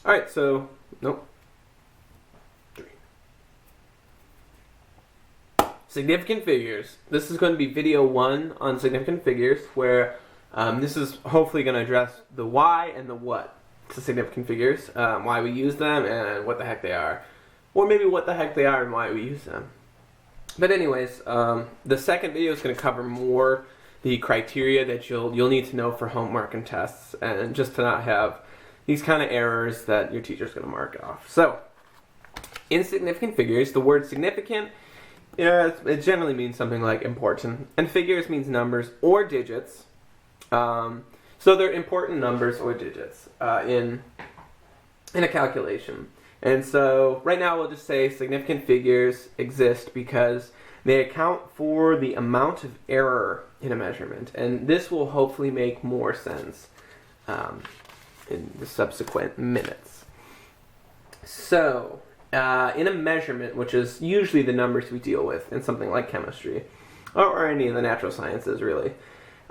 Alright, so, nope. 3. Significant figures. This is going to be video 1 on significant figures, where this is hopefully going to address the why and the what to significant figures, why we use them and what the heck they are. Or maybe what the heck they are and why we use them. But anyways, the second video is going to cover more the criteria that you'll need to know for homework and tests, and just to not have these kind of errors that your teacher's going to mark off. So, in significant figures, the word significant, it generally means something like important, and figures means numbers or digits. So they're important numbers or digits in a calculation. And so right now we'll just say significant figures exist because they account for the amount of error in a measurement. And this will hopefully make more sense in the subsequent minutes. So, in a measurement, which is usually the numbers we deal with in something like chemistry, or any of the natural sciences really,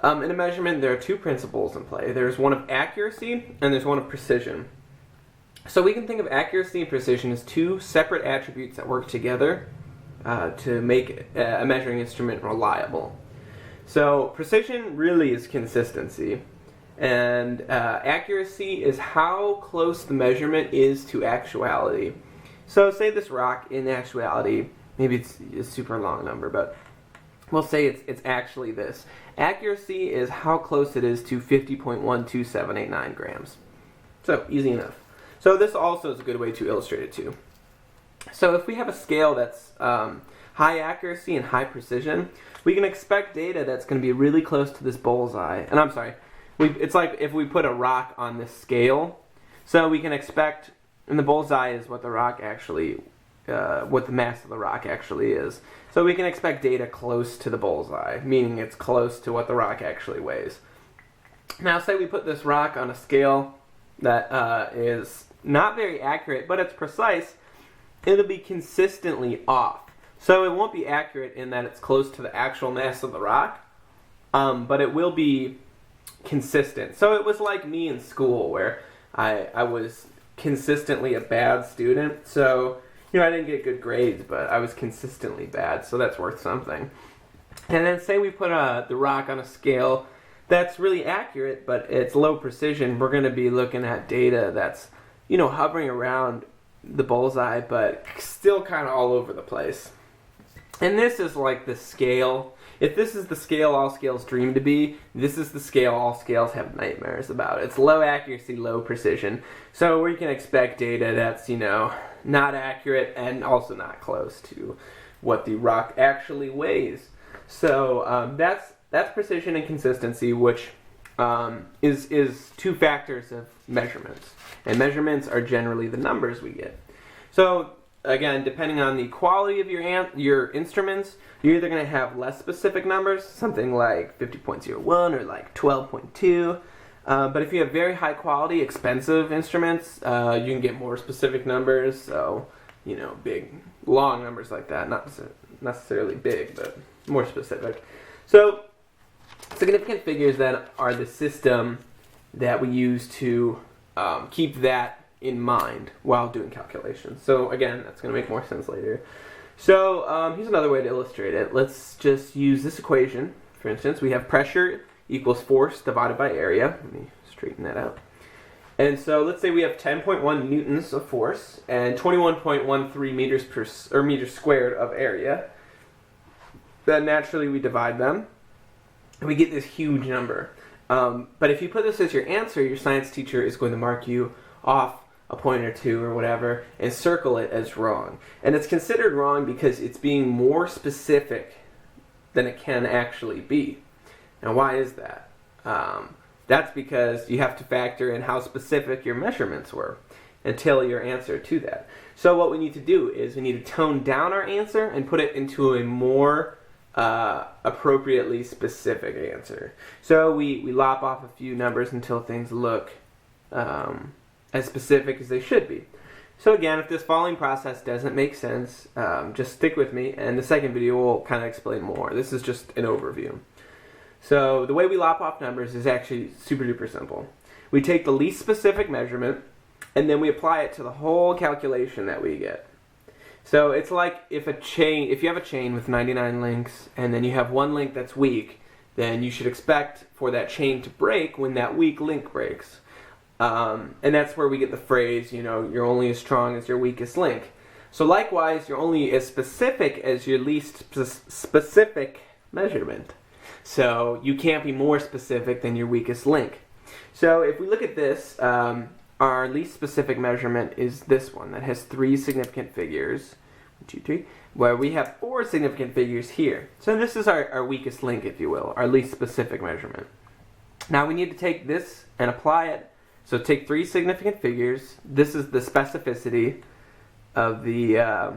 in a measurement there are two principles in play. There's one of accuracy and there's one of precision. So we can think of accuracy and precision as two separate attributes that work together to make a measuring instrument reliable. So precision really is consistency, and accuracy is how close the measurement is to actuality. So say this rock in actuality, maybe it's a super long number, but we'll say it's actually this. Accuracy is how close it is to 50.12789 grams. So easy enough. So this also is a good way to illustrate it too. So if we have a scale that's high accuracy and high precision, we can expect data that's going to be really close to this bullseye. And I'm sorry, it's like if we put a rock on this scale, so we can expect, and the bullseye is what the rock actually, what the mass of the rock actually is. So we can expect data close to the bullseye, meaning it's close to what the rock actually weighs. Now say we put this rock on a scale that is not very accurate, but it's precise, it'll be consistently off. So it won't be accurate in that it's close to the actual mass of the rock, but it will be consistent. So it was like me in school where I was consistently a bad student. So, I didn't get good grades, but I was consistently bad, so that's worth something. And then say we put the rock on a scale that's really accurate, but it's low precision. We're going to be looking at data that's, hovering around the bullseye, but still kind of all over the place. And this is like the scale. If this is the scale all scales dream to be, this is the scale all scales have nightmares about. It's low accuracy, low precision. So we can expect data that's, not accurate and also not close to what the rock actually weighs. So that's precision and consistency, which is two factors of measurements. And measurements are generally the numbers we get. So again, depending on the quality of your instruments, you're either going to have less specific numbers, something like 50.01 or like 12.2. But if you have very high quality, expensive instruments, you can get more specific numbers. So, big, long numbers like that. Not necessarily big, but more specific. So, significant figures then are the system that we use to keep that in mind while doing calculations. So again, that's going to make more sense later. So here's another way to illustrate it. Let's just use this equation. For instance, we have pressure equals force divided by area. Let me straighten that out. And so let's say we have 10.1 newtons of force and 21.13 meters squared of area. Then naturally we divide them and we get this huge number. But if you put this as your answer, your science teacher is going to mark you off a point or two or whatever and circle it as wrong. And it's considered wrong because it's being more specific than it can actually be. Now why is that? That's because you have to factor in how specific your measurements were and tailor your answer to that. So what we need to do is we need to tone down our answer and put it into a more appropriately specific answer. So we lop off a few numbers until things look as specific as they should be. So again, if this following process doesn't make sense, just stick with me, and the second video will kind of explain more. This is just an overview. So the way we lop off numbers is actually super duper simple. We take the least specific measurement, and then we apply it to the whole calculation that we get. So it's like if you have a chain with 99 links, and then you have one link that's weak, then you should expect for that chain to break when that weak link breaks. And that's where we get the phrase, you're only as strong as your weakest link. So likewise, you're only as specific as your least specific measurement. So you can't be more specific than your weakest link. So if we look at this, our least specific measurement is this one that has 3 significant figures. 1, 2, 3. Where we have 4 significant figures here. So this is our weakest link, if you will, our least specific measurement. Now we need to take this and apply it. So take 3 significant figures. This is the specificity of the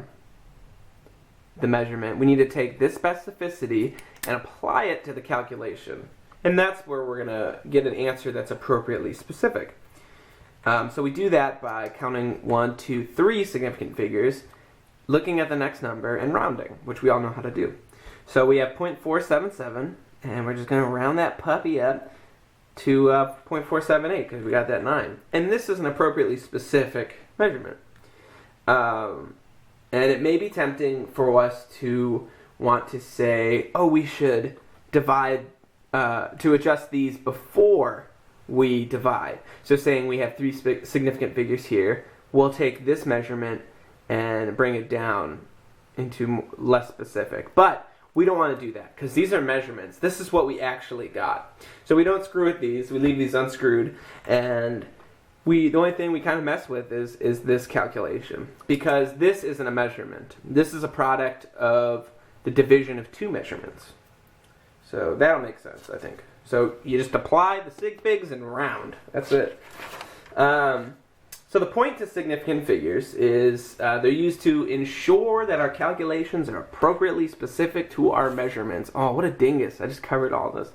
measurement. We need to take this specificity and apply it to the calculation. And that's where we're going to get an answer that's appropriately specific. So we do that by counting 1, 2, 3 significant figures, looking at the next number, and rounding, which we all know how to do. So we have 0.477, and we're just going to round that puppy up to 0.478 because we got that 9. And this is an appropriately specific measurement. And it may be tempting for us to want to say, oh, we should divide, to adjust these before we divide. So saying we have 3 significant figures here, we'll take this measurement and bring it down into less specific. But we don't want to do that because these are measurements. This is what we actually got. So we don't screw with these. We leave these unscrewed, and the only thing we kind of mess with is this calculation, because this isn't a measurement. This is a product of the division of 2 measurements. So that'll make sense, I think. So you just apply the sig figs and round. That's it. So the point to significant figures is they're used to ensure that our calculations are appropriately specific to our measurements. Oh, what a dingus. I just covered all this.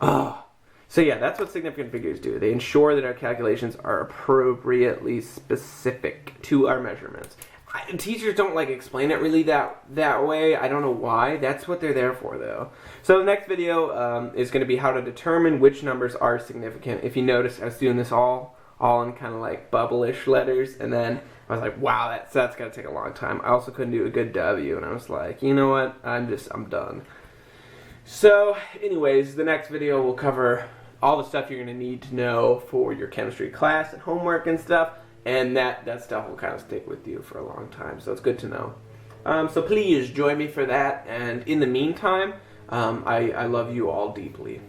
Oh. So yeah, that's what significant figures do. They ensure that our calculations are appropriately specific to our measurements. Teachers don't explain it really that way. I don't know why. That's what they're there for, though. So the next video is going to be how to determine which numbers are significant. If you notice, I was doing this all in kind of bubble-ish letters, and then I was like, wow, that's going to take a long time. I also couldn't do a good W, and I was like, you know what? I'm done. So anyways, the next video will cover all the stuff you're going to need to know for your chemistry class and homework and stuff. And that stuff will kind of stick with you for a long time, so it's good to know. So please join me for that, and in the meantime, I love you all deeply.